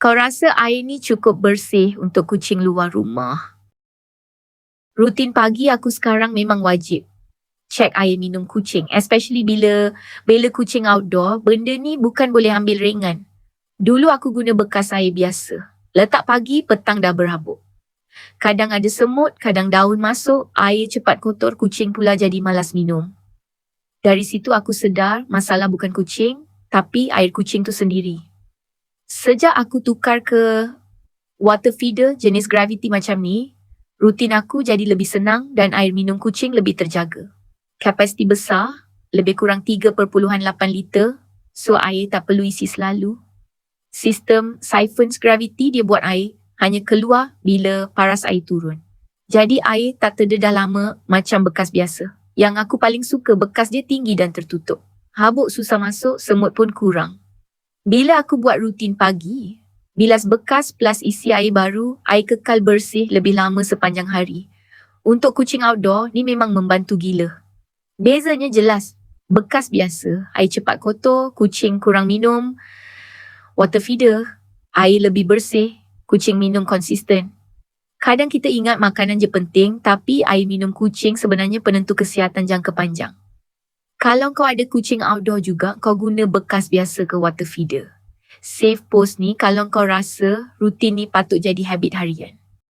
Kau rasa air ni cukup bersih untuk kucing luar rumah? Rutin pagi aku sekarang memang wajib cek air minum kucing. Especially bila kucing outdoor, benda ni bukan boleh ambil ringan. Dulu aku guna bekas air biasa. Letak pagi, petang dah berhabuk. Kadang ada semut, kadang daun masuk, air cepat kotor, kucing pula jadi malas minum. Dari situ aku sedar masalah bukan kucing, tapi air kucing tu sendiri. Sejak aku tukar ke water feeder jenis gravity macam ni, rutin aku jadi lebih senang dan air minum kucing lebih terjaga. Kapasiti besar, lebih kurang 3.8 liter, so air tak perlu isi selalu. Sistem siphons gravity dia buat air hanya keluar bila paras air turun. Jadi air tak terdedah lama macam bekas biasa. Yang aku paling suka bekas dia tinggi dan tertutup. Habuk susah masuk, semut pun kurang. Bila aku buat rutin pagi, bilas bekas plus isi air baru, air kekal bersih lebih lama sepanjang hari. Untuk kucing outdoor, ni memang membantu gila. Bezanya jelas, bekas biasa, air cepat kotor, kucing kurang minum. Water feeder, air lebih bersih, kucing minum konsisten. Kadang kita ingat makanan je penting, tapi air minum kucing sebenarnya penentu kesihatan jangka panjang. Kalau kau ada kucing outdoor juga, kau guna bekas biasa ke water feeder. Save post ni kalau kau rasa rutin ni patut jadi habit harian.